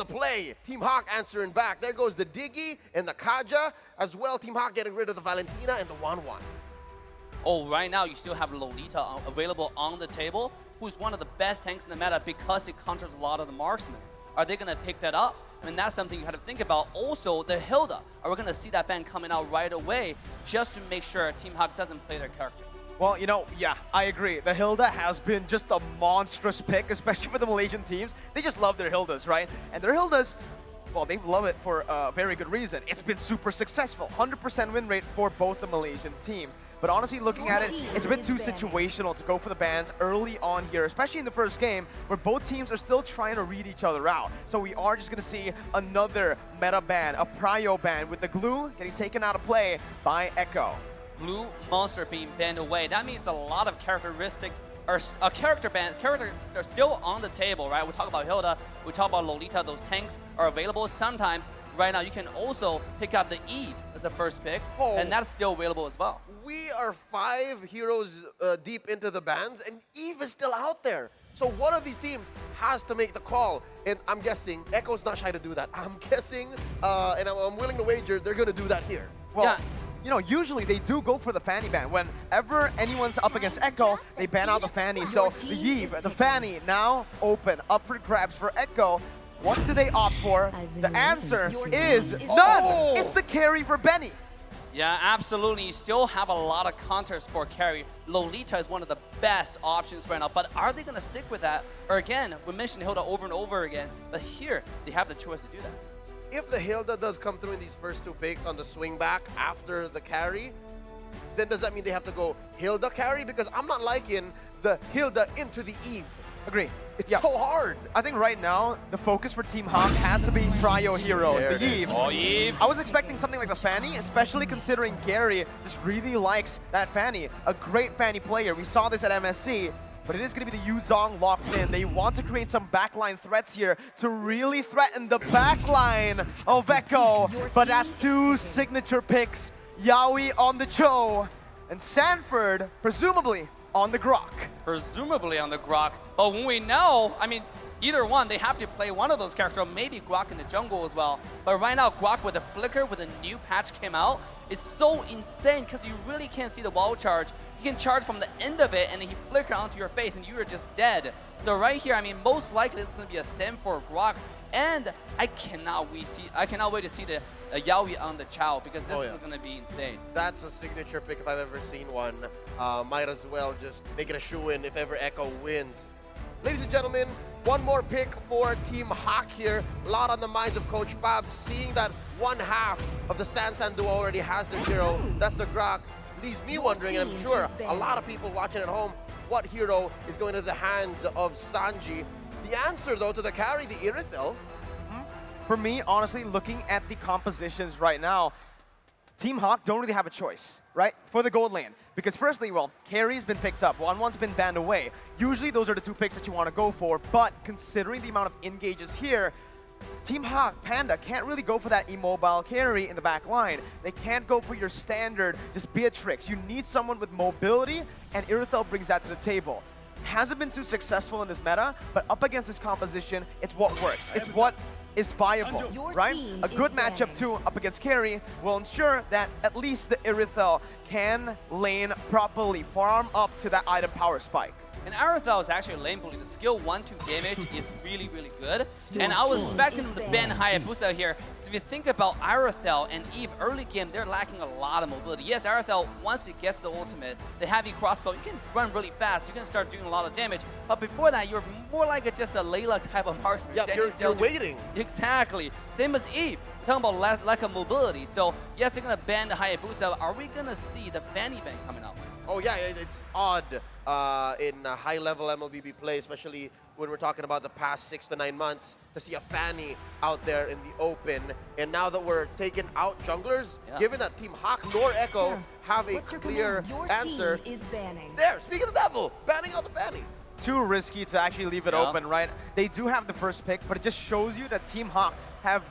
the play. Team Hawk answering back. There goes the Diggy and the Kaja. As well, Team Hawk getting rid of the Valentina and the Wanwan. Oh, right now you still have Lolita available on the table, who's one of the best tanks in the meta because it counters a lot of the marksmen. Are they going to pick that up? I mean, that's something you have to think about. Also, the Hilda. Are we going to see that ban coming out right away just to make sure Team Hawk doesn't play their character? Well, you know, yeah, I agree. The Hilda has been just a monstrous pick, especially for the Malaysian teams. They just love their Hildas, right? And their Hildas, well, they love it for a very good reason. It's been super successful. 100% win rate for both the Malaysian teams. But honestly, looking at it, it's a bit too situational to go for the bans early on here, especially in the first game, where both teams are still trying to read each other out. So we are just going to see another meta ban, a prio ban, with the glue getting taken out of play by Echo. Blue monster being banned away. That means a lot of characteristic or characters are still on the table, right? We talk about Hilda, we talk about Lolita. Those tanks are available. Sometimes right now you can also pick up the Eve as the first pick, and that's still available as well. We are 5 heroes deep into the bans, and Eve is still out there. So one of these teams has to make the call, and I'm guessing Echo's not shy to do that. I'm guessing, and I'm willing to wager they're going to do that here. Well, yeah. You know, usually they do go for the Fanny ban. Whenever anyone's up against Echo, they ban out the Fanny. So the Eve, the Fanny, now open, up for grabs for Echo. What do they opt for? The answer is none. It's the carry for Benny. Yeah, absolutely. You still have a lot of counters for carry. Lolita is one of the best options right now, but are they going to stick with that? Or again, we mentioned Hilda over and over again, but here they have the choice to do that. If the Hilda does come through in these first 2 picks on the swing back after the carry, then does that mean they have to go Hilda carry? Because I'm not liking the Hilda into the Eve. Agree. It's so hard. I think right now, the focus for Team Hawk has to be prio heroes, the Eve. Oh, Eve. I was expecting something like the Fanny, especially considering Gary just really likes that Fanny. A great Fanny player. We saw this at MSC. But it is going to be the Yuzong locked in. They want to create some backline threats here to really threaten the backline of Echo. But that's 2 signature picks. Yaoi on the Cho, and Sanford, presumably, on the Grok. Presumably on the Grok. But when we know, I mean, either one, they have to play one of those characters, or maybe Grok in the jungle as well. But right now, Grok with the flicker, with a new patch came out, it's so insane because you really can't see the wall charge. You can charge from the end of it, and then he flicker onto your face, and you are just dead. So right here, I mean, most likely it's going to be a sim for Grok, and I cannot wait to see the Yaoi on the Chow, because this is going to be insane. That's a signature pick if I've ever seen one. Might as well just make it a shoe-in if ever Echo wins. Ladies and gentlemen, one more pick for Team Hawk here. A lot on the minds of Coach Bab, seeing that one half of the Sansan duo already has their hero. That's the Grok. Leaves me wondering, and I'm sure a lot of people watching at home, what hero is going to the hands of Sanji. The answer, though, to the carry, the Irithel. For me, honestly, looking at the compositions right now, Team Hawk don't really have a choice, right, for the gold lane. Because firstly, well, carry's been picked up, Wanwan's been banned away. Usually those are the 2 picks that you want to go for, but considering the amount of engages here, Team Hawk, Panda can't really go for that immobile carry in the back line. They can't go for your standard, just Beatrix. You need someone with mobility, and Irithel brings that to the table. Hasn't been too successful in this meta, but up against this composition, it's what works. It's what is viable, right? A good matchup too up against carry will ensure that at least the Irithel can lane properly, farm up to that item power spike. And Irithel is actually lane bully. The skill 1-2 damage is really, really good. And I was expecting him to ban Hayabusa here. Because if you think about Irithel and Eve early game, they're lacking a lot of mobility. Yes, Irithel, once it gets the ultimate, the heavy crossbow, you can run really fast. You can start doing a lot of damage. But before that, you're more like just a Layla type of marksman. Yeah, you're waiting. Exactly. Same as Eve. Talking about lack of mobility. So, yes, they're going to ban the Hayabusa. Are we going to see the Fanny ban coming up? Oh, yeah, it's odd in high-level MLBB play, especially when we're talking about the past 6 to 9 months, to see a Fanny out there in the open. And now that we're taking out junglers, given that Team Hawk nor Echo have a clear answer, there, speak of the devil, banning out the Fanny. Too risky to actually leave it open, right? They do have the first pick, but it just shows you that Team Hawk have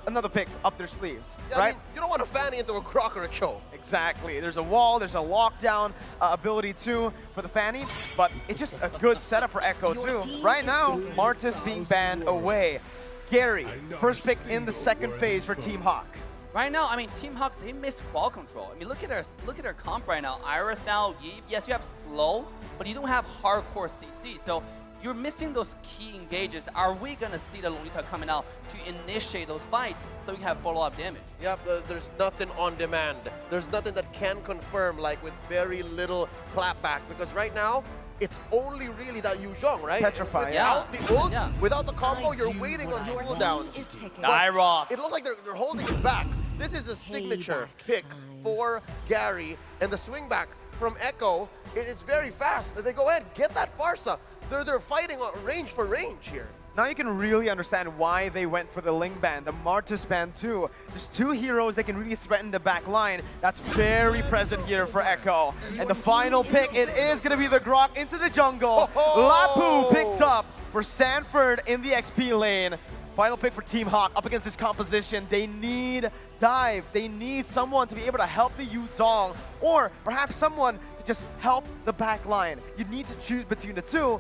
another pick up their sleeves, yeah, right? I mean, you don't want to Fanny into a Grok or a Cho. Exactly. There's a wall, there's a lockdown ability too for the Fanny, but it's just a good setup for Echo too. Right now, Martis being banned away. Gary, first pick in the second phase for Team Hawk. Right now, I mean, Team Hawk, they miss ball control. I mean, look at their comp right now. Iris now, yes, you have slow, but you don't have hardcore CC. So you're missing those key engages. Are we gonna see the Lolita coming out to initiate those fights so we can have follow-up damage? Yep, there's nothing on demand. There's nothing that can confirm, like with very little clapback, because right now, it's only really that Yu Zhong, right? Petrified, Without the ult, Yeah. without the combo, you're waiting on cooldowns. Dyroth. It looks like they're holding it back. This is a signature pick for Gary, and the swing back from Echo, it's very fast. They go ahead, get that Farsa. They're fighting on range for range here. Now you can really understand why they went for the Ling Band, the Martis Band too. Just two heroes that can really threaten the back line. That's very present here for Echo. And the final pick, it is going to be the Grok into the jungle. Lapu picked up for Sanford in the XP lane. Final pick for Team Hawk up against this composition. They need dive. They need someone to be able to help the Yu Zhong, or perhaps someone to just help the back line. You need to choose between the two.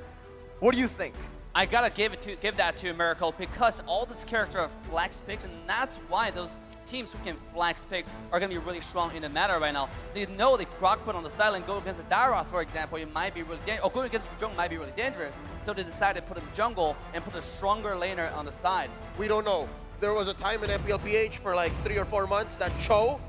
What do you think? I gotta give that to Miracle, because all this character are flex picks, and that's why those teams who can flex picks are gonna be really strong in the meta right now. They know if Grok put on the side and go against a Dyroth, for example, it might be really dangerous, or going against Jung might be really dangerous. So they decided to put in jungle and put a stronger laner on the side. We don't know. There was a time in MPLPH for like 3 or 4 months that Cho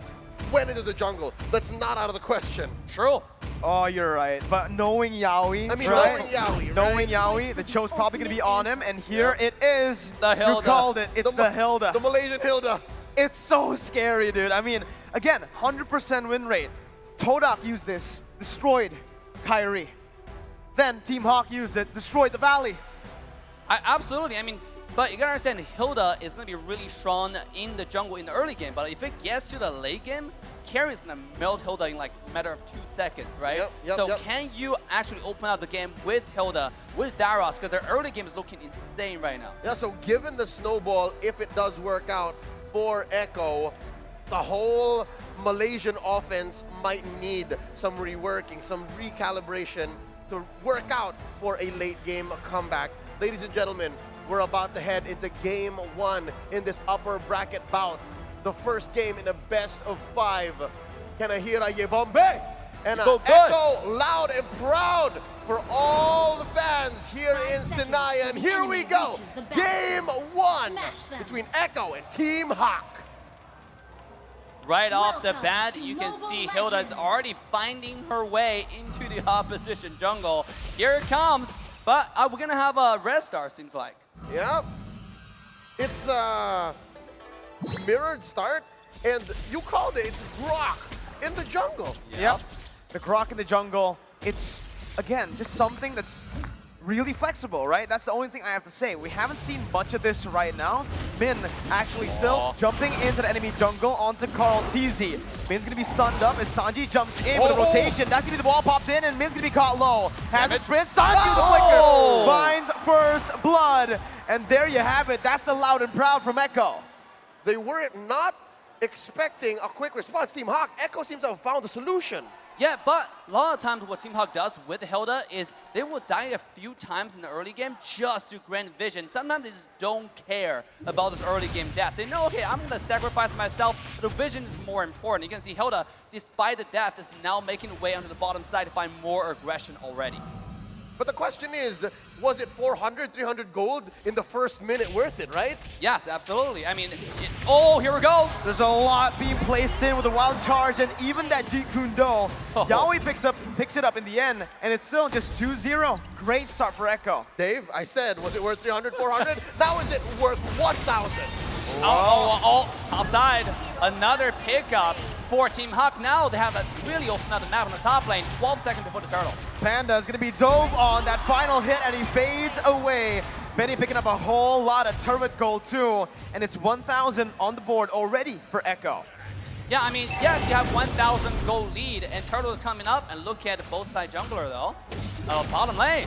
went into the jungle. That's not out of the question. True. Oh, you're right. But knowing Yaoi, I mean, right? knowing Yaoi, right? Knowing Yaoi, the Cho's probably going to be on him, and here it is. The Hilda. You called it. It's the Hilda. The Malaysian Hilda. It's so scary, dude. I mean, again, 100% win rate. Todak used this, destroyed Kyrie. Then Team Hawk used it, destroyed the Valley. Absolutely. I mean, but you gotta understand, Hilda is gonna be really strong in the jungle in the early game. But if it gets to the late game, Carry is gonna melt Hilda in like a matter of 2 seconds, right? So can you actually open up the game with Hilda, with Dyroth? Because their early game is looking insane right now. Yeah, so given the snowball, if it does work out for Echo, the whole Malaysian offense might need some reworking, some recalibration to work out for a late game comeback. Ladies and gentlemen, we're about to head into game 1 in this upper bracket bout. The first game in a best of 5. Kanahira Yebombe and Echo loud and proud for all the fans here in Sinai. And here we go, game 1 between Echo and Team Hawk. Right off the bat, you can see Hilda is already finding her way into the opposition jungle. Here it comes, but we're gonna have a red star, seems like. Yep. It's a mirrored start, and you called it, it's Grok in the jungle. Yep. The Grok in the jungle, it's, again, just something that's really flexible, right? That's the only thing I have to say. We haven't seen much of this right now. Min actually still jumping into the enemy jungle onto Carl TZ. Min's gonna be stunned up as Sanji jumps in with a rotation. That's gonna be the wall popped in, and Min's gonna be caught low. Has a sprint, Sanji the flicker, finds first blood. And there you have it. That's the loud and proud from Echo. They weren't not expecting a quick response. Team Hawk, Echo seems to have found a solution. Yeah, but a lot of times what Team Hawk does with Hilda is they will die a few times in the early game just to grant vision. Sometimes they just don't care about this early game death. They know, okay, I'm going to sacrifice myself, but the vision is more important. You can see Hilda, despite the death, is now making her way onto the bottom side to find more aggression already. But the question is, was it 400, 300 gold in the first minute worth it, right? Yes, absolutely. I mean, oh, here we go. There's a lot being placed in with a wild charge, and even that Jeet Kune Do. Yaoi picks it up in the end, and it's still just 2-0. Great start for Echo. Dave, I said, was it worth 300, 400? Now is it worth 1,000? Outside, another pickup for Team Hawk. Now they have really opened up the map on the top lane. 12 seconds before the turtle. Panda is going to be dove on that final hit, and he fades away. Benny picking up a whole lot of turret gold too, and it's 1,000 on the board already for Echo. Yeah, I mean, yes, you have 1,000 gold lead, and Turtle is coming up, and look at both side jungler though. Bottom lane.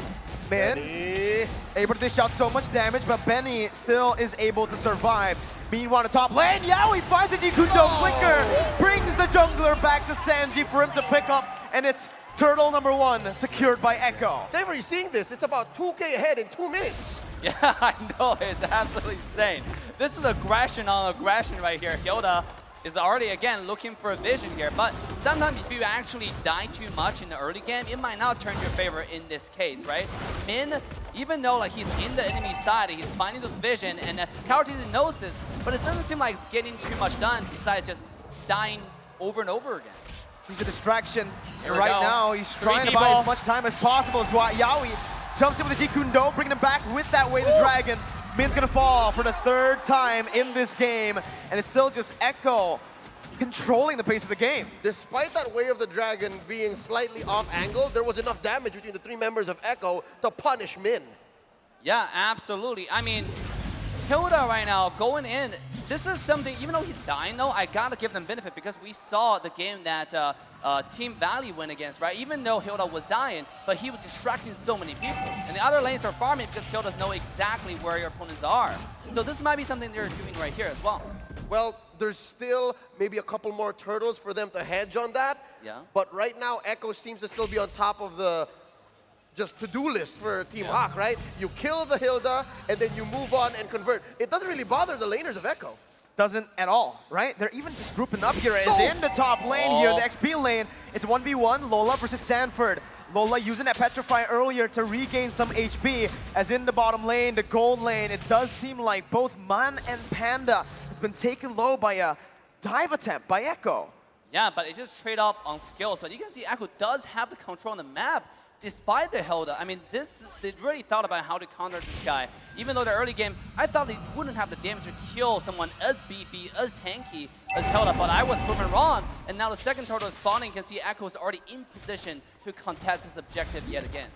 Min able to dish out so much damage, but Benny still is able to survive. Meanwhile, on the top lane, Yaoi finds the Jeet Kune Do flicker, brings the jungler back to Sanji for him to pick up, and it's turtle number 1 secured by Echo. Dave, are you seeing this? It's about 2K ahead in 2 minutes. Yeah, I know, it's absolutely insane. This is aggression on aggression right here. Hilda is already, again, looking for a vision here. But sometimes if you actually die too much in the early game, it might not turn to your favor in this case, right? Min, even though like he's in the enemy side, he's finding this vision, and Karatese knows this, but it doesn't seem like it's getting too much done besides just dying over and over again. He's a distraction. Here And we right go. now, he's 3 trying to buy people. as much time as possible. As Yaoi jumps in with the Jikundo, bringing him back with that way the dragon. Min's gonna fall for the 3rd time in this game, and it's still just Echo controlling the pace of the game. Despite that Way of the Dragon being slightly off angle, there was enough damage between the 3 members of Echo to punish Min. Yeah, absolutely. I mean, Hilda right now going in, this is something, even though he's dying though, I gotta give them benefit because we saw the game that Team Valley went against, right? Even though Hilda was dying, but he was distracting so many people. And the other lanes are farming because Hildas know exactly where your opponents are. So this might be something they're doing right here as well. Well, there's still maybe a couple more turtles for them to hedge on that. Yeah. But right now, Echo seems to still be on top of the just to-do list for Team Hawk, right? You kill the Hilda, and then you move on and convert. It doesn't really bother the laners of Echo. Doesn't at all, right? They're even just grouping up here as Oh. in the top lane here, the XP lane. It's 1v1, Lola versus Sanford. Lola using that Petrify earlier to regain some HP, as in the bottom lane, the gold lane, it does seem like both Man and Panda has been taken low by a dive attempt by Echo. Yeah, but it just trade off on skills. But you can see Echo does have the control on the map despite the Hilda. I mean, they really thought about how to counter this guy. Even though the early game, I thought they wouldn't have the damage to kill someone as beefy, as tanky as Hilda, but I was proven wrong. And now the second turtle is spawning. You can see Echo is already in position to contest this objective yet again.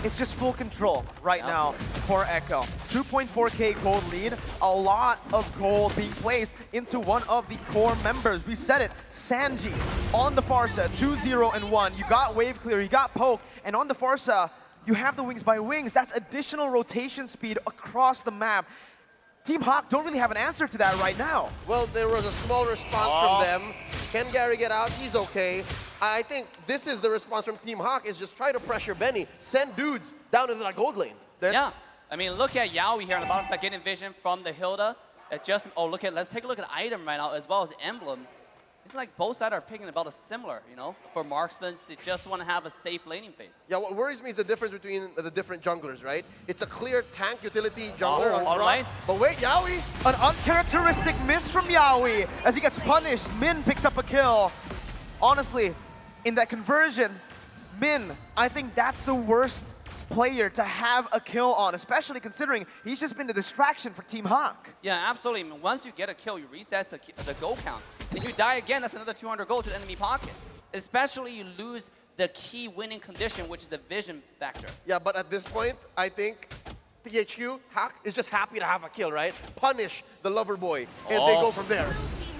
It's just full control right Yeah. now for Echo. 2.4K gold lead, a lot of gold being placed into one of the core members. We said it, Sanji on the Farsa, 2-0 and 1. You got wave clear, you got poke, and on the Farsa, you have the wings by wings. That's additional rotation speed across the map. Team Hawk don't really have an answer to that right now. Well, there was a small response from them. Can Gary get out? He's okay. I think this is the response from Team Hawk, is just try to pressure Benny. Send dudes down into that gold lane. Yeah, I mean, look at Yaoi here on the bottom side getting vision from the Hilda. It just, let's take a look at item right now as well as emblems. It's like both sides are picking about a similar, you know, for marksmen. They just want to have a safe laning phase. Yeah, what worries me is the difference between the different junglers, right? It's a clear tank utility jungler on all Grok. right. But wait, Yaoi, An uncharacteristic miss from Yaoi as he gets punished. Min picks up a kill. Honestly, in that conversion, Min, I think that's the worst player to have a kill on, especially considering he's just been a distraction for Team Hawk. Yeah, absolutely. I mean, once you get a kill, you reset the gold count. If you die again, that's another 200 gold to the enemy pocket. Especially you lose the key winning condition, which is the vision factor. yeah, but at this point, I think THQ, Hack, is just happy to have a kill, right? Punish the lover boy, and they go from there.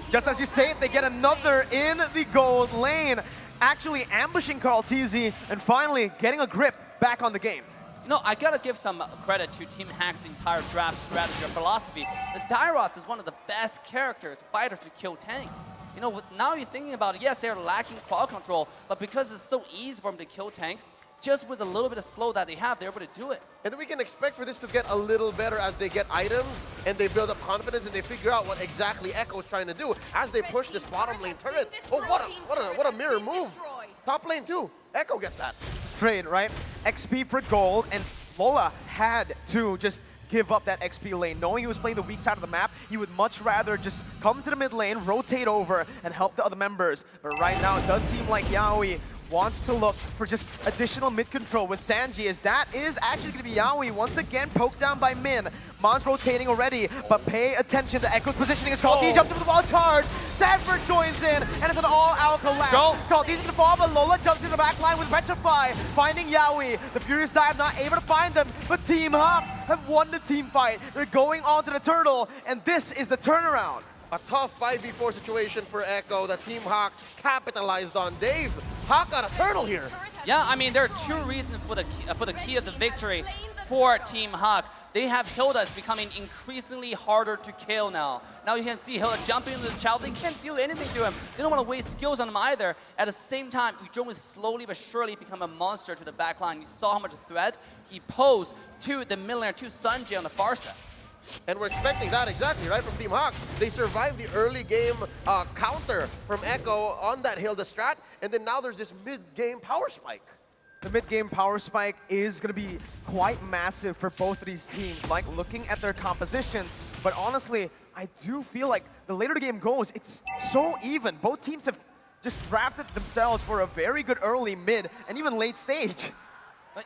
Just as you say it, they get another in the gold lane, actually ambushing Karatese and finally getting a grip back on the game. You know, I gotta give some credit to Team Hack's entire draft strategy or philosophy. The Dairoth is one of the best characters, fighters to kill tank. You know, now you're thinking about it, yes, they're lacking quad control, but because it's so easy for them to kill tanks, just with a little bit of slow that they have, they're able to do it. And then we can expect for this to get a little better as they get items and they build up confidence and they figure out what exactly Echo is trying to do as they push this bottom lane turret. Oh, what a mirror move. Top lane too. Echo gets that. Trade, right? XP for gold, and Lola had to just give up that XP lane. Knowing he was playing the weak side of the map, he would much rather just come to the mid lane, rotate over, and help the other members. But right now, it does seem like Yaoi wants to look for just additional mid control with Sanji, as that is actually going to be Yaoi once again poked down by Min. Mon's rotating already, but pay attention to Echo's positioning. It's called D jumps into the wall charge. Sanford joins in, and it's an all-out collapse. Called D's gonna fall, but Lola jumps into the back line with Petrify, finding Yaoi. The Furious Dive not able to find them, but Team Hawk have won the team fight. They're going on to the turtle, and this is the turnaround. A tough 5v4 situation for Echo that Team Hawk capitalized on. Dave, Hawk got a turtle here. Yeah, I mean, there are two reasons for the key of the victory for Team Hawk. They have Hilda is becoming increasingly harder to kill now. Now you can see Hilda jumping into the child. They can't do anything to him. They don't want to waste skills on him either. At the same time, Ujong is slowly but surely become a monster to the back line. You saw how much threat he posed to the mid laner, to Sanji on the far side. And we're expecting that exactly, right, from Team Hawk. They survived the early game counter from Echo on that Hilda strat, and then now there's this mid-game power spike. The mid-game power spike is going to be quite massive for both of these teams, like looking at their compositions. But honestly, I do feel like the later the game goes, it's so even. Both teams have just drafted themselves for a very good early, mid, and even late stage.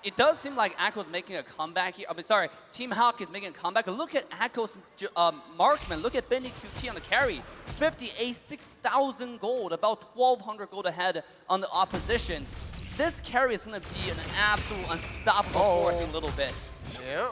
It does seem like Echo's making a comeback here. I mean, sorry, Team Hawk is making a comeback. Look at Echo's marksman. Look at Benny QT on the carry. 58, 6,000 gold, about 1,200 gold ahead on the opposition. This carry is going to be an absolute unstoppable force in a little bit. Yeah.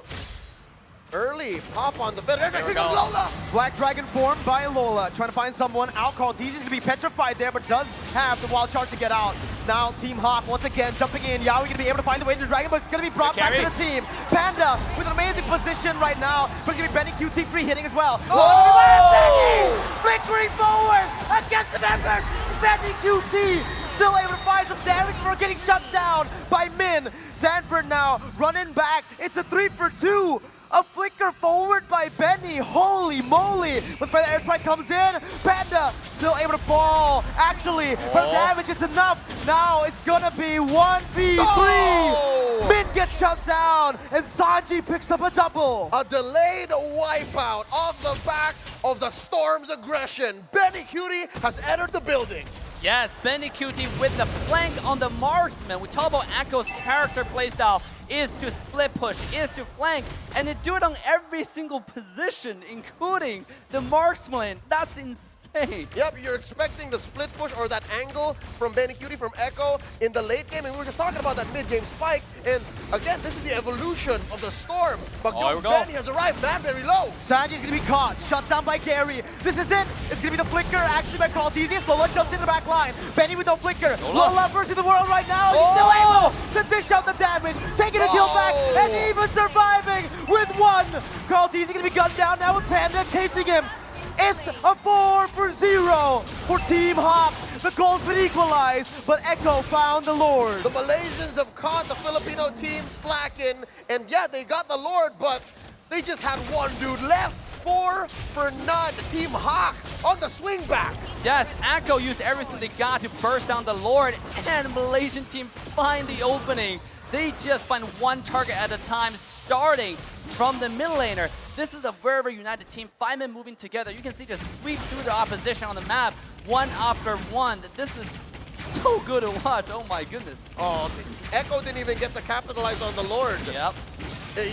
Early pop on the veteran. There we Here go. comes Lola. Black Dragon formed by Lola, trying to find someone out. Caldeezy is going to be petrified there, but does have the wild charge to get out. Now Team Hawk once again jumping in. Yaoi going to be able to find the way to the Dragon, but it's going to be brought back to the team. Panda with an amazing position right now, but it's going to be Benny QT free hitting as well. Flickering forward against the members. Benny QT still able to find some damage before getting shut down by Min. Sanford now running back. It's a 3-for-2. A flicker forward by Benny. Holy moly. When the airstrike comes in, Panda still able to fall. Actually, for the damage, it's enough. Now it's gonna be 1v3. Min gets shut down, and Sanji picks up a double. A delayed wipeout off the back of the Storm's aggression. Benny Cutie has entered the building. Yes, Benny QT with the flank on the marksman. We talk about Echo's character playstyle is to split push, is to flank, and they do it on every single position, including the marksman. That's insane. Yep, you're expecting the split push or that angle from Benny Cutie from Echo in the late game, and we were just talking about that mid-game spike, and again, this is the evolution of the Storm. But Benny has arrived, man, very low. Sanji's gonna be caught, shut down by Gary. This is it. It's gonna be the flicker actually by Caldeezy. Lola jumps in the back line. Benny with no flicker. Lola versus the world right now. He's still able to dish out the damage, taking a kill back, and even surviving with one. Caldeezy gonna be gunned down now with Panda chasing him. It's a 4-for-0 for Team Hawk. The goal's been equalized, but Echo found the Lord. The Malaysians have caught the Filipino team slacking, and yeah, they got the Lord, but they just had one dude left. 4 for none. Team Hawk on the swing back. Yes, Echo used everything they got to burst down the Lord, and the Malaysian team find the opening. They just find one target at a time, starting from the mid laner. This is a very, very united team. 5 men moving together. You can see just sweep through the opposition on the map, one after one. This is so good to watch. Oh my goodness. Oh, Echo didn't even get to capitalize on the Lord. Yep.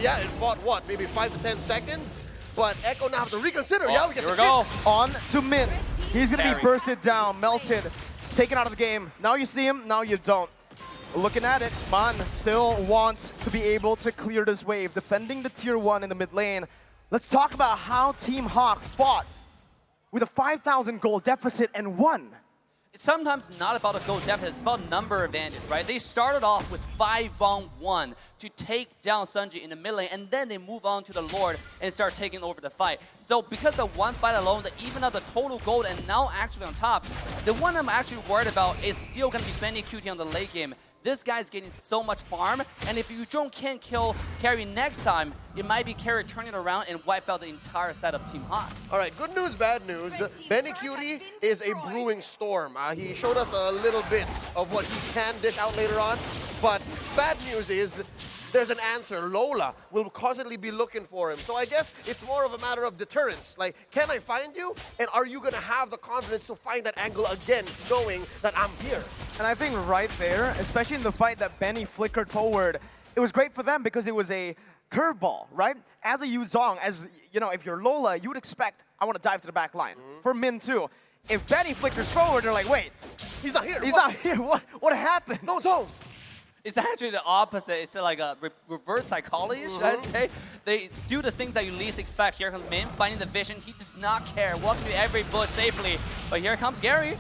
Yeah, it fought what, maybe 5 to 10 seconds? But Echo now have to reconsider. Yeah, we get here we go. On to Min. He's gonna be bursted down, melted, taken out of the game. Now you see him, now you don't. Looking at it, Man still wants to be able to clear this wave, defending the tier 1 in the mid lane. Let's talk about how Team Hawk fought with a 5,000 gold deficit and won. It's sometimes not about a gold deficit, it's about number advantage, right? They started off with 5-on-1 to take down Sanji in the mid lane, and then they move on to the Lord and start taking over the fight. So because the one fight alone, they even up the total gold and now actually on top, the one I'm actually worried about is still going to be Benny QT on the late game. This guy's getting so much farm, and if you can't kill Carry next time, it might be Carry turning around and wipe out the entire side of Team Hawk. All right, good news, bad news. Benny Cutie is a brewing storm. He showed us a little bit of what he can dish out later on, but bad news is there's an answer. Lola will constantly be looking for him. So I guess it's more of a matter of deterrence. Like, can I find you? And are you going to have the confidence to find that angle again, knowing that I'm here? And I think right there, especially in the fight that Benny flickered forward, it was great for them because it was a curveball, right? As a Yuzong, as you know, if you're Lola, you would expect, I want to dive to the back line. For Min too. If Benny flickers forward, they're like, wait, he's not here. He's not here. What happened? No, it's home. It's actually the opposite. It's like a reverse psychology, should I say? They do the things that you least expect. Here comes Min, finding the vision. He does not care. Walking through every bush safely. But here comes Gary.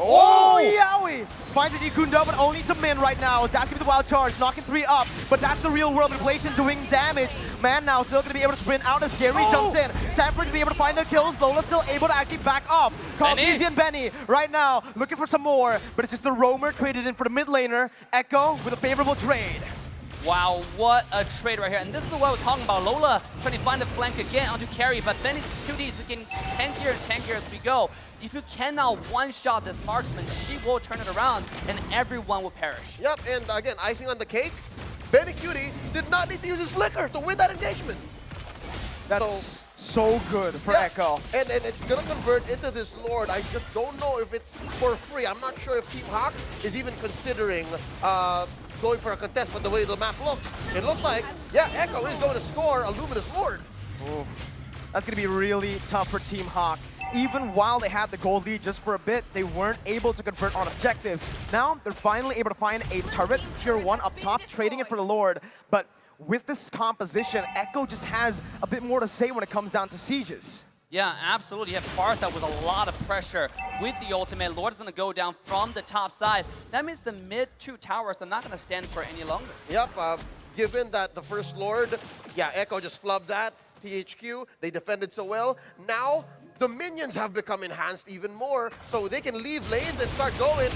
Oh, Yaoi! Finds the Kundo, but only to Min right now. That's gonna be the wild charge, knocking 3 up. But that's the real world inflation doing damage. Man now still gonna be able to sprint out as Gary jumps in. Sanford gonna be able to find the kills. Lola still able to actually back off. Caldeezy and Benny right now looking for some more, but it's just the roamer traded in for the mid laner. Echo with a favorable trade. Wow, what a trade right here. And this is what we're talking about. Lola trying to find the flank again onto carry, but Benny QD is getting tankier and tankier as we go. If you cannot one-shot this marksman, she will turn it around and everyone will perish. Yep, and again, icing on the cake, Benny Cutie did not need to use his flicker to win that engagement. That's so good for yeah, Echo. And it's gonna convert into this Lord. I just don't know if it's for free. I'm not sure if Team Hawk is even considering going for a contest, but the way the map looks, it looks like, yeah, Echo is going to score a Luminous Lord. Ooh. That's going to be really tough for Team Hawk. Even while they had the gold lead just for a bit, they weren't able to convert on objectives. Now, they're finally able to find a turret tier 1 up top, trading it for the Lord. But with this composition, Echo just has a bit more to say when it comes down to sieges. Yeah, absolutely. You have Farsight with a lot of pressure with the ultimate. Lord is going to go down from the top side. That means the mid 2 towers are not going to stand for any longer. Yep, given that the first Lord, yeah, Echo just flubbed that. THQ, they defended so well. Now, the minions have become enhanced even more, so they can leave lanes and start going.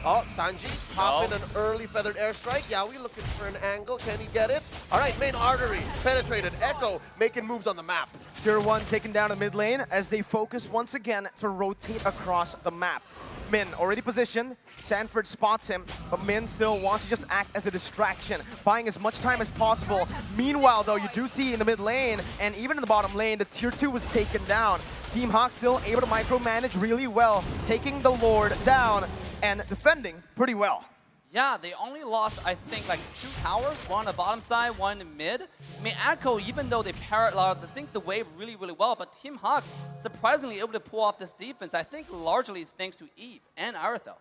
Oh, Sanji popping an early feathered airstrike. Yeah, we're looking for an angle. Can he get it? All right, main artery penetrated. Echo making moves on the map. Tier 1 taken down to mid lane as they focus once again to rotate across the map. Min already positioned. Sanford spots him, but Min still wants to just act as a distraction, buying as much time as possible. Meanwhile, though, you do see in the mid lane and even in the bottom lane, the tier 2 was taken down. Team Hawk still able to micromanage really well, taking the Lord down and defending pretty well. Yeah, they only lost, I think, like 2 towers, one on the bottom side, one in the mid. I mean, Echo, even though they sync the wave really, really well, but Team Hawk surprisingly able to pull off this defense. I think largely it's thanks to Eve and Arathel.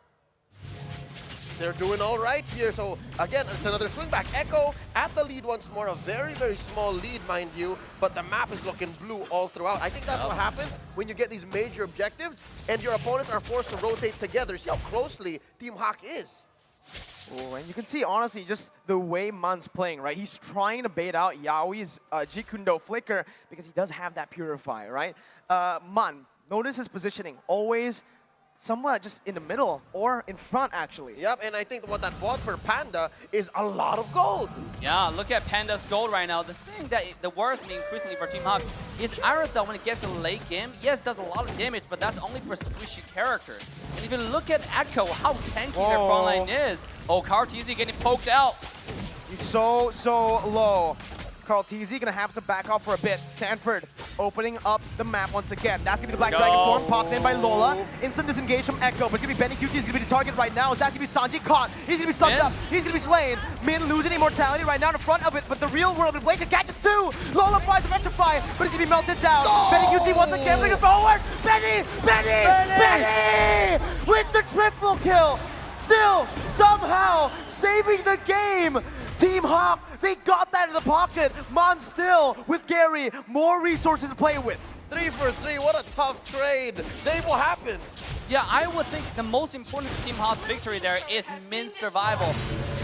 They're doing all right here. So again, it's another swing back. Echo at the lead once more. A very, very small lead, mind you, but the map is looking blue all throughout. I think that's what happens when you get these major objectives and your opponents are forced to rotate together. See how closely Team Hawk is. Oh, and you can see, honestly, just the way Man's playing, right? He's trying to bait out Yaoi's Jikundo flicker because he does have that Purify, right? Man, notice his positioning. Always somewhat just in the middle or in front, actually. Yep, and I think what that bought for Panda is a lot of gold. Yeah, look at Panda's gold right now. The thing that the worries me increasingly for Team Hawk is Arathel, when it gets to late game, yes, does a lot of damage, but that's only for squishy characters. And if you look at Echo, how tanky their front line is. Oh, Karteezy getting poked out. He's so low. Karteezy gonna have to back off for a bit. Sanford opening up the map once again. That's gonna be the Black Dragon form, popped in by Lola. Instant disengage from Echo, but it's gonna be Benny QT is gonna be the target right now. That's gonna be Sanji caught. He's gonna be stunned up. He's gonna be slain. Min losing immortality right now in front of it, but the real world inflation catches 2. Lola tries to rectify, but he's gonna be melted down. Benny QT once again bringing forward. Benny with the triple kill. Still somehow saving the game. Team Hawk, they got that in the pocket. Mon still with Gary, more resources to play with. 3 for 3, what a tough trade. Dave, what happened? Yeah, I would think the most important Team Hawk's victory there is Min's survival.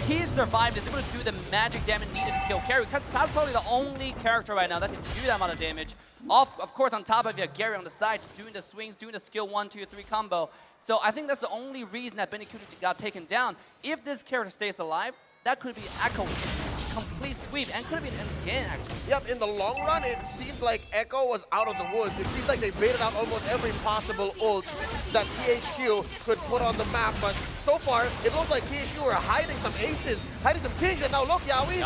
He survived, is able to do the magic damage needed to kill Carry, because that's probably the only character right now that can do that amount of damage. Of course, on top of you have Gary on the side, just doing the swings, doing the skill 1, 2, 3 combo. So I think that's the only reason that Benny Kuti got taken down. If this character stays alive, that could be Echo complete sweep and could have been again, actually. Yep, in the long run, it seemed like Echo was out of the woods. It seemed like they baited out almost every possible ult that THQ could put on the map, but so far, it looked like THQ were hiding some aces, hiding some kings, and now look, Yaoi.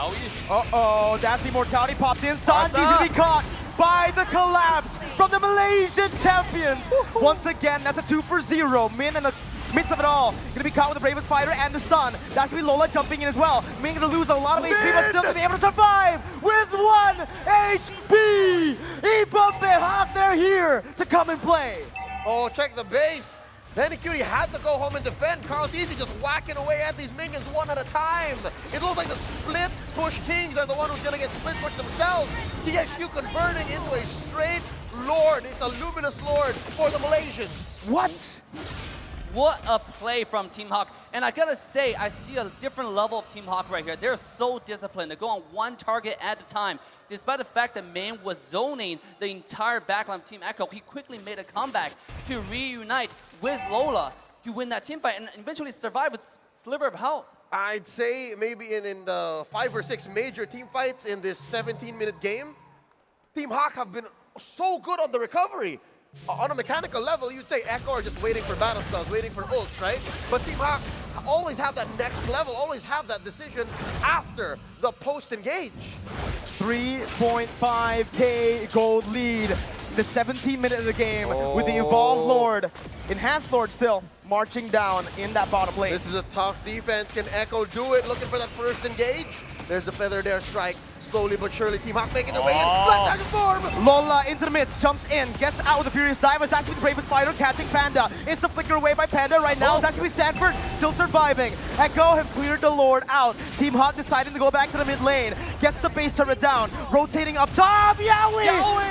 Uh-oh, that's the immortality popped in. Sanji's gonna be caught by the collapse from the Malaysian champions. Once again, that's a 2 for 0. Min and the midst of it all, gonna be caught with the bravest fighter and the stun. That's gonna be Lola jumping in as well. Min gonna lose a lot of HP, but still gonna be able to survive with 1 HP. Ibumbe Hawk, they're here to come and play. Oh, check the base. Benny Cutie had to go home and defend. Karteezy just whacking away at these minions one at a time. It looks like the split push kings are the one who's gonna get split pushed themselves. THQ converting into a straight Lord. It's a luminous Lord for the Malaysians. What a play from Team Hawk. And I gotta say, I see a different level of Team Hawk right here. They're so disciplined. They go on 1 target at a time. Despite the fact that Main was zoning the entire backline of Team Echo, he quickly made a comeback to reunite with Lola to win that team fight and eventually survive with Sliver of Health. I'd say maybe in the 5 or 6 major team fights in this 17-minute game, Team Hawk have been so good on the recovery. On a mechanical level, you'd say Echo are just waiting for battle spells, waiting for ults, right? But Team Hawk always have that next level, always have that decision after the post-engage. 3.5k gold lead. The 17th minute of the game with the Evolved Lord, Enhanced Lord still marching down in that bottom lane. This is a tough defense. Can Echo do it? Looking for that first engage. There's a feather there, strike. Slowly but surely, Team Hawk making their way in. Black Dragon form! Lola into the midst, jumps in, gets out with the Furious Dive. That's going to be the bravest fighter, catching Panda. Instant flicker away by Panda right now. That's going to be Sanford, still surviving. Echo have cleared the Lord out. Team Hawk deciding to go back to the mid lane. Gets the base turret down, rotating up top. Yaoi!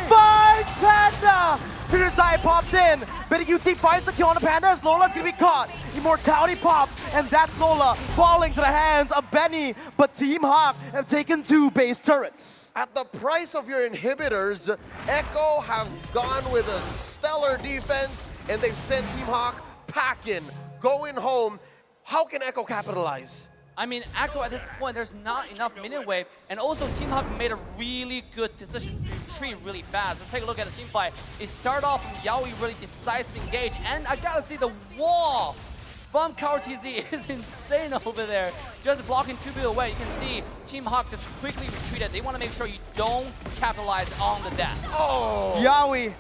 Finds Panda! Furious Dive pops in. Betty UT finds the kill on the Panda as Lola's going to be caught. Immortality pops, and that's Lola falling to the hands of Benny. But Team Hawk have taken 2 base turrets. At the price of your inhibitors, Echo have gone with a stellar defense, and they've sent Team Hawk packing, going home. How can Echo capitalize? I mean, Echo at this point, there's not enough minion wave, and also Team Hawk made a really good decision to retreat really fast. Let's take a look at the team fight. It started off from Yaoi really decisive engage, and I gotta see the wall from KRTZ is insane over there. Just blocking 2 people away, you can see Team Hawk just quickly retreated. They want to make sure you don't capitalize on the death. Oh! Yaoi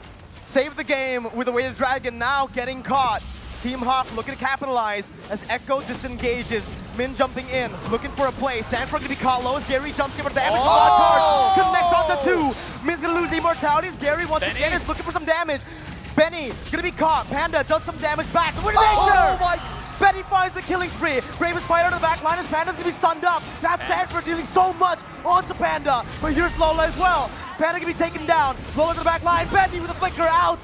saved the game with the Weighted Dragon now getting caught. Team Hawk looking to capitalize as Echo disengages. Min jumping in, looking for a play. Sanford gonna be caught low as Gary jumps in for damage. Charge connects on the 2. Min's gonna lose the immortality as Gary once again is looking for some damage. Benny gonna be caught. Panda does some damage back. Winner nature! Benny finds the killing spree. Bravest fighter to the back line as Panda's gonna be stunned up. That's Sanford dealing so much onto Panda. But here's Lola as well. Panda gonna be taken down. Lola to the back line. Benny with a flicker out.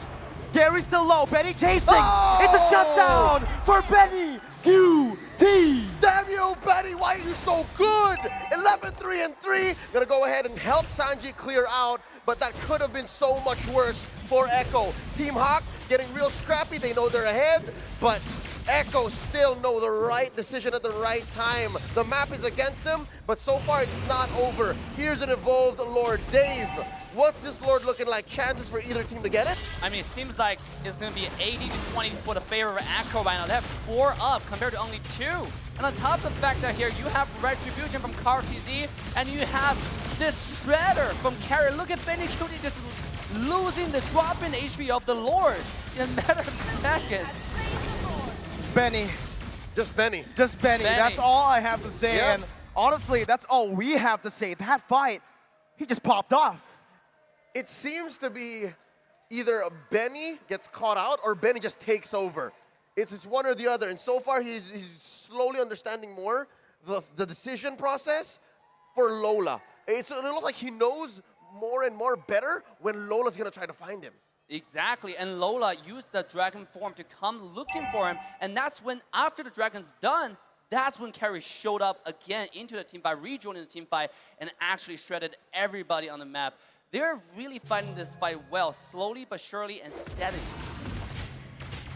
Gary's still low. Benny chasing. It's a shutdown for Benny QT. Damn you, Benny, why are you so good? 11-3-3. Gonna go ahead and help Sanji clear out, but that could have been so much worse for Echo. Team Hawk getting real scrappy. They know they're ahead, but Echo still know the right decision at the right time. The map is against them, but so far it's not over. Here's an Evolved Lord. Dave, what's this Lord looking like? Chances for either team to get it? I mean, it seems like it's going to be 80-20 for the favor of Echo right now. They have 4 up compared to only 2. And on top of the fact that here you have Retribution from KRTZ, and you have this Shredder from Carrier. Look at Benny QT just losing the drop-in HP of the Lord in a matter of seconds. Benny. Just Benny. Just Benny. That's all I have to say. Yep. And honestly, that's all we have to say. That fight, he just popped off. It seems to be either Benny gets caught out or Benny just takes over. It's one or the other. And so far, he's slowly understanding more the decision process for Lola. It looks like he knows more and more better when Lola's going to try to find him. Exactly, and Lola used the dragon form to come looking for him, and that's when, after the dragon's done, that's when Carrie showed up again into the team fight, rejoining the team fight, and actually shredded everybody on the map. They're really fighting this fight well, slowly but surely and steadily.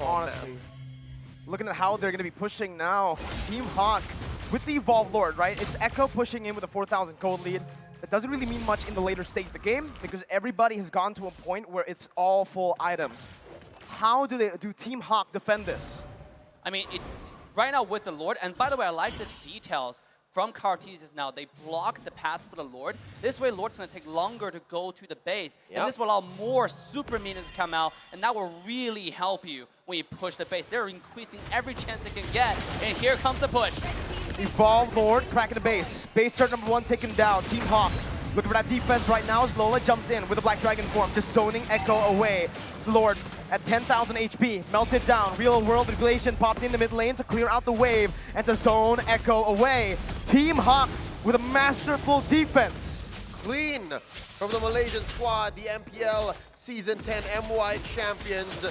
Honestly, looking at how they're going to be pushing now. Team Hawk with the Evolved Lord, right? It's Echo pushing in with a 4,000 gold lead. It doesn't really mean much in the later stage of the game because everybody has gone to a point where it's all full items. How do Team Hawk defend this? I mean, right now with the Lord, and by the way, I like the details from KRTZ now. They block the path for the Lord. This way, Lord's going to take longer to go to the base. Yep. And this will allow more super minions to come out, and that will really help you when you push the base. They're increasing every chance they can get, and here comes the push. Evolved Lord cracking the base. Base turret number 1 taken down. Team Hawk looking for that defense right now as Lola jumps in with a Black Dragon form, just zoning Echo away. Lord at 10,000 HP, melted down. Real world manipulation popped in the mid lane to clear out the wave and to zone Echo away. Team Hawk with a masterful defense. Clean from the Malaysian squad, the MPL Season 10 MY champions.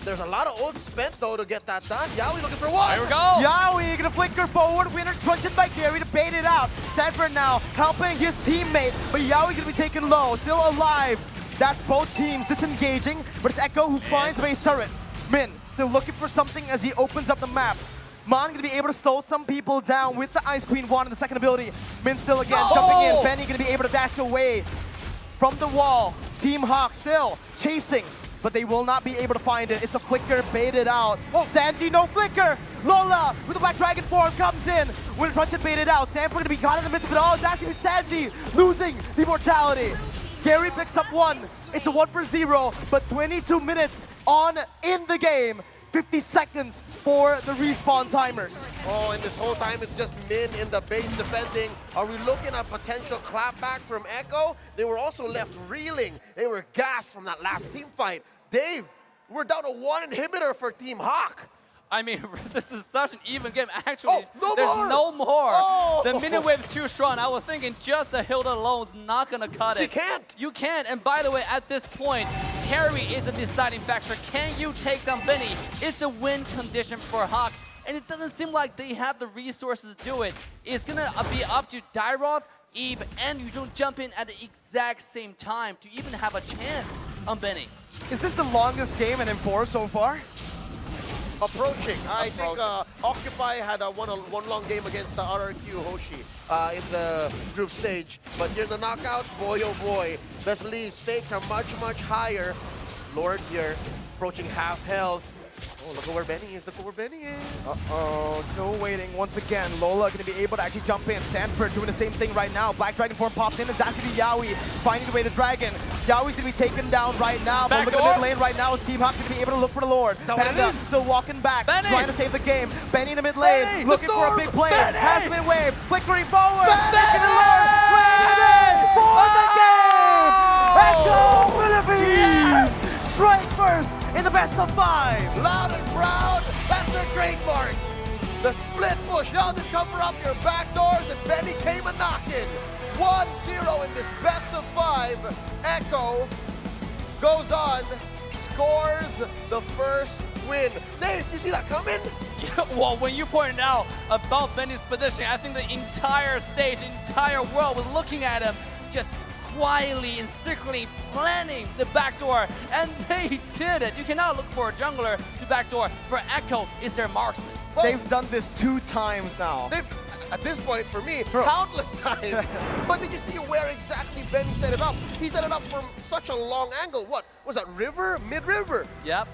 There's a lot of ult spent, though, to get that done. Yaoi looking for one. Here we go. Yaoi gonna flicker forward. Winner truncheon by Gary to bait it out. Sanford now helping his teammate, but Yaoi's gonna be taken low. Still alive. That's both teams disengaging, but it's Echo who finds base turret. Min still looking for something as he opens up the map. Mon gonna be able to slow some people down with the Ice Queen wand and the second ability. Min still again jumping in. Benny gonna be able to dash away from the wall. Team Hawk still chasing, but they will not be able to find it. It's a flicker baited out. Sanji, no flicker. Lola with the Black Dragon form comes in. With a truncheon baited out. Sanford gonna be caught in the midst of it all. It's actually Sanji losing the immortality. Gary picks up 1. It's a 1 for 0, but 22 minutes on in the game. 50 seconds for the respawn timers. Oh, and this whole time it's just Min in the base defending. Are we looking at potential clapback from Echo? They were also left reeling. They were gassed from that last team fight. Dave, we're down to 1 inhibitor for Team Hawk. I mean, this is such an even game. Actually, no there's more. no more. Oh. The minute wave's too strong. I was thinking just a Hilda alone is not going to cut it. You can't. You can't. And by the way, at this point, carry is the deciding factor. Can you take down Benny? Is the win condition for Hawk. And it doesn't seem like they have the resources to do it. It's going to be up to Dairoth, Eve, and you don't jump in at the exact same time to even have a chance on Benny. Is this the longest game in M4 so far? Approaching. I think Occupy had one long game against the RRQ Hoshi in the group stage. But here in the knockouts, boy oh boy, best believe stakes are much, much higher. Lord here, approaching half health. Oh, look at where Benny is, look at where Benny is. Uh-oh, no waiting once again. Lola gonna be able to actually jump in. Sanford doing the same thing right now. Black Dragon form pops in, and that's gonna be Yaoi finding the way the dragon. Yaoi's gonna be taken down right now, but look at the mid lane right now. Team Hawk's gonna be able to look for the Lord. Panda still walking back, trying to save the game. Benny in the mid lane, looking for a big play. Has the mid wave, flickering forward. Taking the Lord, ready for the game! Echo Philippines! Strike first in the best of 5. Loud and proud, that's their trademark. The split push, now they cover up your back doors, and Benny came a-knocking. 1-0 in this best of 5. Echo goes on, scores the first win. Dave, you see that coming? Yeah, well, when you pointed out about Benny's position, I think the entire stage, the entire world was looking at him just quietly and secretly planning the backdoor, and they did it. You cannot look for a jungler to backdoor. For Echo, is their marksman. Well, they've done this 2 times now. They've, at this point, for me, countless times. But did you see where exactly Benny set it up? He set it up from such a long angle. What, was that river? Mid-river? Yep.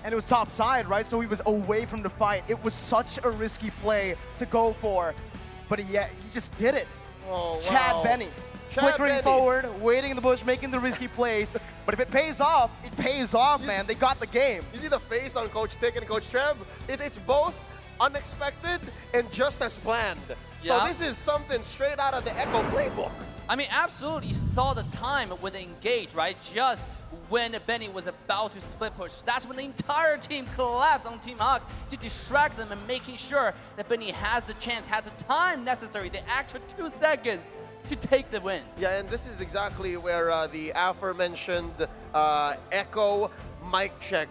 And it was top side, right? So he was away from the fight. It was such a risky play to go for, but he just did it. Oh, wow. Chad Benny. Flickering forward, waiting in the bush, making the risky plays. But if it pays off, it pays off, man. They got the game. You see the face on Coach Tick and Coach Treb? It's both unexpected and just as planned. So this is something straight out of the Echo playbook. I mean, absolutely saw the time with the engage, right? Just when Benny was about to split push. That's when the entire team collapsed on Team Hawk to distract them and making sure that Benny has the chance, has the time necessary, the extra 2 seconds to take the win. Yeah, and this is exactly where the aforementioned Echo mic check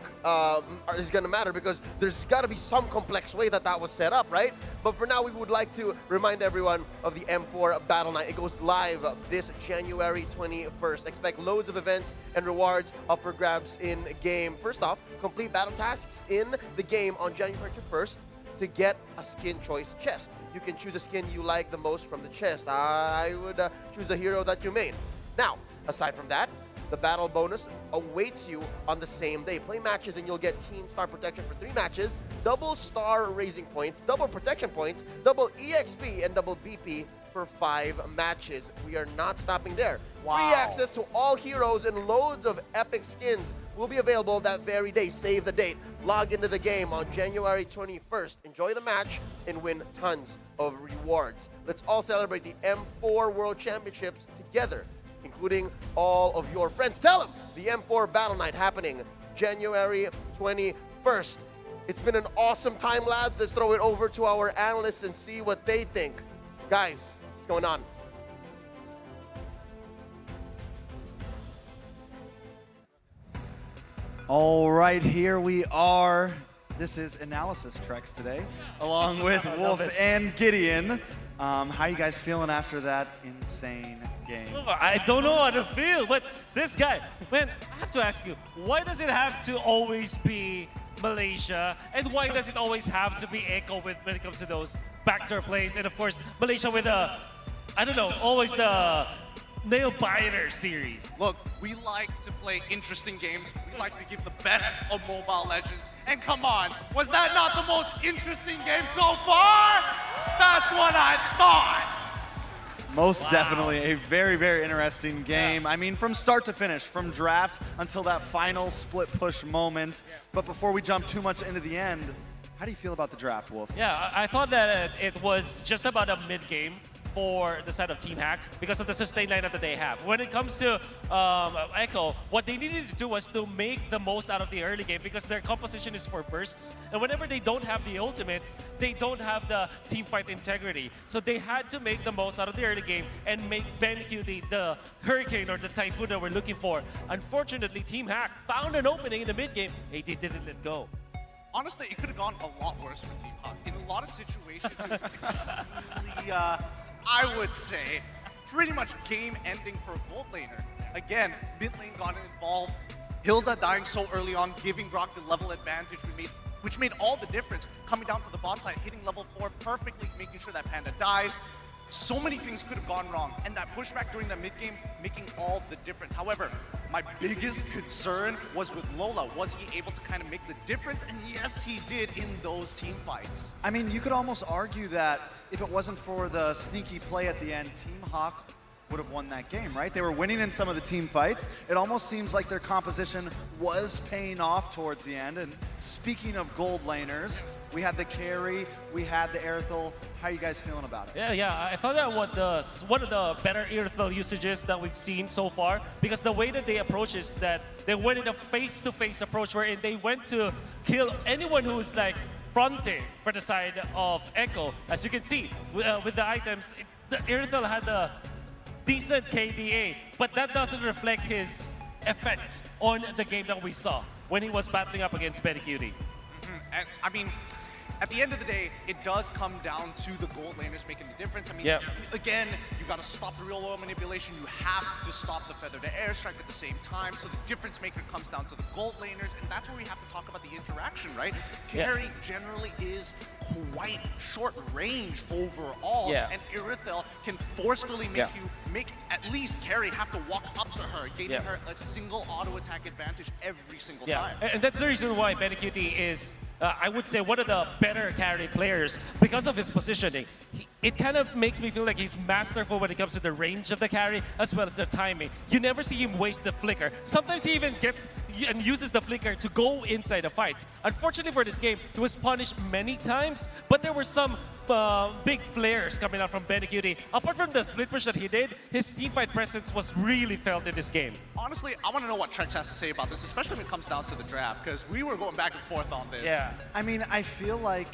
is going to matter, because there's got to be some complex way that was set up, right? But for now, we would like to remind everyone of the M4 Battle Night. It goes live this January 21st. Expect loads of events and rewards up for grabs in game. First off, complete battle tasks in the game on January 21st to get a skin choice chest. You can choose a skin you like the most from the chest. I would choose a hero that you made. Now, aside from that, the battle bonus awaits you on the same day. Play matches and you'll get team star protection for 3 matches, double star raising points, double protection points, double EXP, and double BP for 5 matches. We are not stopping there. Wow. Free access to all heroes and loads of epic skins will be available that very day. Save the date. Log into the game on January 21st. Enjoy the match and win tons of rewards. Let's all celebrate the M4 World Championships together, including all of your friends. Tell them the M4 Battle Night happening January 21st. It's been an awesome time, lads. Let's throw it over to our analysts and see what they think. Guys, what's going on? All right, here we are. This is Analysis Treks today, along with Wolf and Gideon. How are you guys feeling after that insane game? I don't know how to feel, but this guy, man, I have to ask you, why does it have to always be Malaysia, and why does it always have to be Echo when it comes to those backdoor plays? And of course, Malaysia with I don't know, always the nail biter series. Look, we like to play interesting games. We like to give the best of Mobile Legends. And come on, was that not the most interesting game so far? That's what I thought. Most definitely a very, very interesting game. I mean, from start to finish, from draft until that final split push moment. But before we jump too much into the end, how do you feel about the draft, Wolf? Yeah, I thought that it was just about a mid-game for the side of Team Hack because of the sustain lineup that they have. When it comes to Echo, what they needed to do was to make the most out of the early game because their composition is for bursts. And whenever they don't have the ultimates, they don't have the team fight integrity. So they had to make the most out of the early game and make BenQ the Hurricane or the Typhoon that we're looking for. Unfortunately, Team Hack found an opening in the mid game. AD didn't let go. Honestly, it could have gone a lot worse for Team Hawk. In a lot of situations, it was extremely, I would say, pretty much game-ending for a gold laner. Again, mid lane got involved. Hilda dying so early on, giving Grok the level advantage, which made all the difference. Coming down to the bot side, hitting level 4 perfectly, making sure that Panda dies. So many things could have gone wrong, and that pushback during that mid-game making all the difference. However, my biggest concern was with Lola. Was he able to kind of make the difference? And yes, he did in those team fights. I mean, you could almost argue that if it wasn't for the sneaky play at the end, Team Hawk would have won that game, right? They were winning in some of the team fights. It almost seems like their composition was paying off towards the end. And speaking of gold laners, we had the carry, we had the Aerithal. How are you guys feeling about it? Yeah, I thought that one of the better Aerithal usages that we've seen so far, because the way that they approach is that they went in a face-to-face approach wherein they went to kill anyone who's like fronting for the side of Echo. As you can see, with the items, the Aerithal had a decent KDA, but that doesn't reflect his effect on the game that we saw when he was battling up against BenQ. And I mean, at the end of the day, it does come down to the gold laners making the difference. I mean, again, you got to stop the real world manipulation. You have to stop the feather to airstrike at the same time. So the difference maker comes down to the gold laners, and that's where we have to talk about the interaction, right? Carry generally is quite short range overall, and Aerithal can forcefully make you at least carry have to walk up to her, giving her a single auto attack advantage every single time. And that's the reason why BenQ is, I would say, one of the better carry players because of his positioning. It kind of makes me feel like he's masterful when it comes to the range of the carry as well as the timing. You never see him waste the flicker. Sometimes he even gets and uses the flicker to go inside the fights. Unfortunately for this game, he was punished many times, but there were some big flares coming out from BenQ. Apart from the split push that he did, his teamfight presence was really felt in this game. Honestly, I want to know what Trex has to say about this, especially when it comes down to the draft, because we were going back and forth on this. Yeah. I mean, I feel like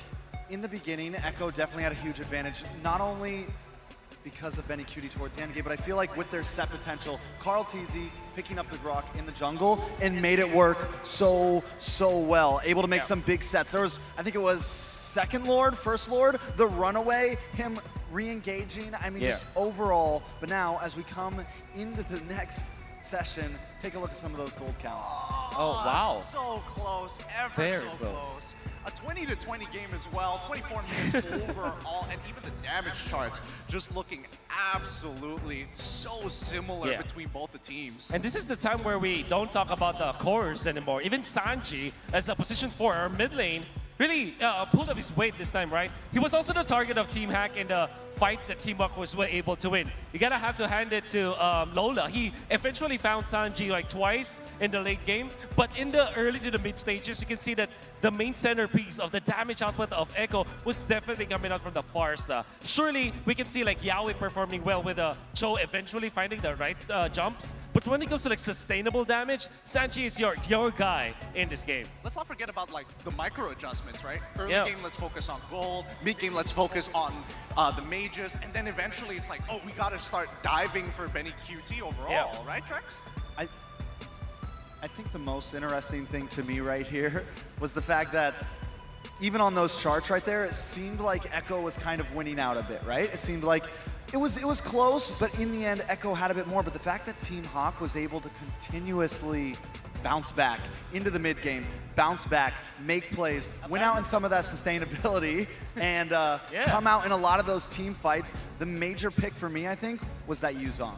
in the beginning, Echo definitely had a huge advantage, not only because of BenQ towards the end game, but I feel like with their set potential, Carl TZ picking up the Grok in the jungle and made it work so well. Able to make some big sets. There was, I think it was second Lord, first Lord, the runaway, him re-engaging, I mean, just overall. But now, as we come into the next session, take a look at some of those gold counts. Oh, wow. So close, ever so close. A 20-20 game as well, 24 minutes overall, and even the damage charts just looking absolutely so similar between both the teams. And this is the time where we don't talk about the cores anymore. Even Sanji, as a position 4 or mid lane, really pulled up his weight this time, right? He was also the target of Team Hack in the fights that Team Hack was able to win. You gotta have to hand it to Lola. He eventually found Sanji like twice in the late game, but in the early to the mid stages, you can see that the main centerpiece of the damage output of Echo was definitely coming out from the Farsa. Surely we can see like Yaoi performing well with Cho eventually finding the right jumps, but when it comes to like sustainable damage, Sanji is your guy in this game. Let's not forget about like the micro adjustments, right? Early game, let's focus on gold. Mid game, let's focus on the mages, and then eventually it's like, oh, we gotta start diving for BenQ overall, right, Trex? I think the most interesting thing to me right here was the fact that even on those charts right there, it seemed like Echo was kind of winning out a bit, right? It seemed like it was close, but in the end, Echo had a bit more. But the fact that Team Hawk was able to continuously bounce back into the mid game, bounce back, make plays, win out in some of that sustainability, and come out in a lot of those team fights. The major pick for me, I think, was that Yuzong,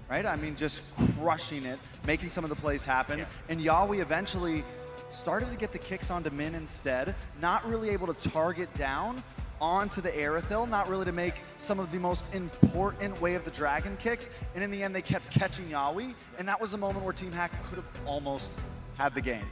right? I mean, just crushing it, making some of the plays happen, and Yawi eventually started to get the kicks onto Min instead, not really able to target down onto the Aerithil, not really to make some of the most important Way of the Dragon kicks, and in the end they kept catching Yawi, and that was a moment where Team Hack could have almost had the game.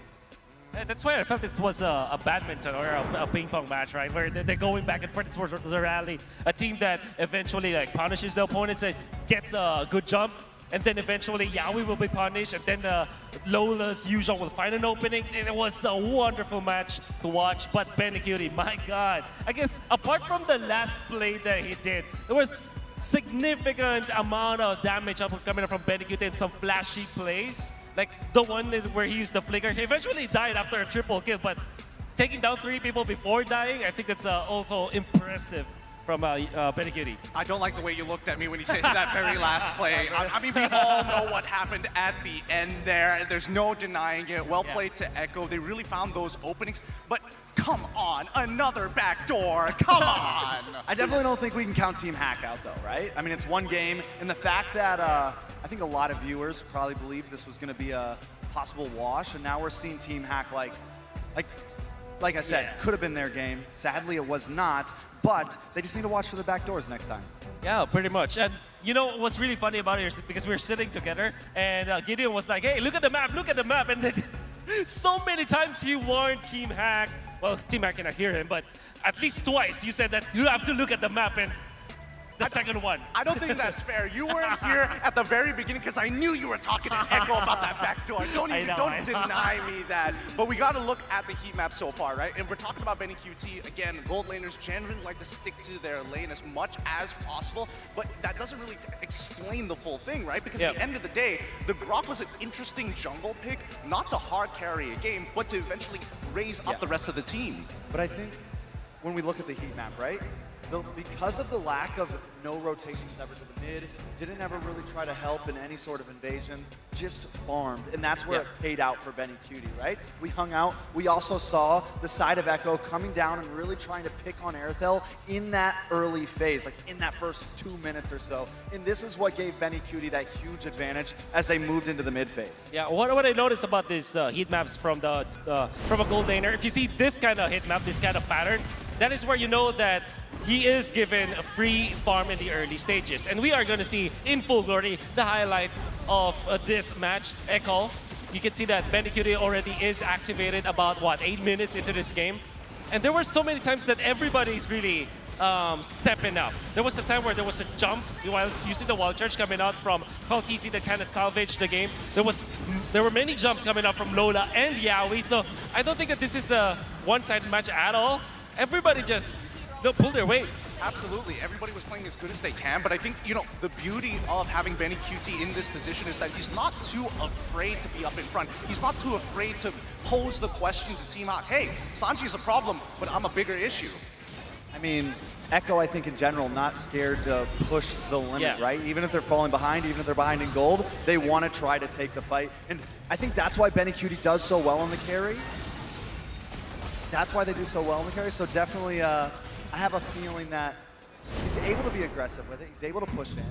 Yeah, that's why I felt it was a badminton or a ping pong match, right? Where they're going back and forth. This was a rally, a team that eventually like punishes the opponents and gets a good jump, and then eventually Yawi will be punished, and then Lola's Yuzong will find an opening, and it was a wonderful match to watch. But BeniCutie, my God, I guess apart from the last play that he did, there was significant amount of damage coming up from BeniCutie and some flashy plays. Like the one where he used the flicker. He eventually died after a triple kill, but taking down 3 people before dying, I think that's also impressive from BeniCutie. I don't like the way you looked at me when you said that very last play. I mean, we all know what happened at the end there. There's no denying it. Well played to Echo. They really found those openings. But come on, another backdoor. Come on. I definitely don't think we can count Team Hack out though, right? I mean, it's one game, and the fact that I think a lot of viewers probably believed this was going to be a possible wash, and now we're seeing Team Hack like I said, could have been their game. Sadly, it was not, but they just need to watch for the back doors next time. Yeah, pretty much. And you know what's really funny about it is because we were sitting together, and Gideon was like, hey, look at the map, and then so many times he warned Team Hack. Well, Team Hack cannot hear him, but at least twice you said that you have to look at the map, and the second one. I don't think that's fair. You weren't here at the very beginning because I knew you were talking to Echo about that backdoor. Don't deny me that. But we got to look at the heat map so far, right? And we're talking about BeniCutie. Again, gold laners generally like to stick to their lane as much as possible, but that doesn't really explain the full thing, right? Because at the end of the day, the Grok was an interesting jungle pick, not to hard carry a game, but to eventually raise up the rest of the team. But I think when we look at the heat map, right? Because of the lack of no rotations ever to the mid, didn't ever really try to help in any sort of invasions, just farmed. And that's where it paid out for BeniCutie, right? We hung out. We also saw the side of Echo coming down and really trying to pick on Aerithil in that early phase, like in that first 2 minutes or so. And this is what gave BeniCutie that huge advantage as they moved into the mid phase. Yeah, what I noticed about these heat maps from a gold laner, if you see this kind of heat map, this kind of pattern, that is where you know that he is given a free farm in the early stages. And we are going to see in full glory the highlights of this match. Echo, you can see that BeniCutie already is activated about, 8 minutes into this game. And there were so many times that everybody's really stepping up. There was a time where there was a jump while using the wall charge coming out from THQ that kind of salvaged the game. There were many jumps coming out from Lola and Yawi. So I don't think that this is a one-sided match at all. Everybody just pull their weight. Absolutely. Everybody was playing as good as they can, but I think, the beauty of having BeniCutie in this position is that he's not too afraid to be up in front. He's not too afraid to pose the question to Team Hack, hey, Sanji's a problem, but I'm a bigger issue. I mean, Echo, I think in general, not scared to push the limit, right? Even if they're falling behind, even if they're behind in gold, they want to try to take the fight. And I think that's why BeniCutie does so well on the carry. That's why they do so well in the carry. So definitely, I have a feeling that he's able to be aggressive with it. He's able to push in.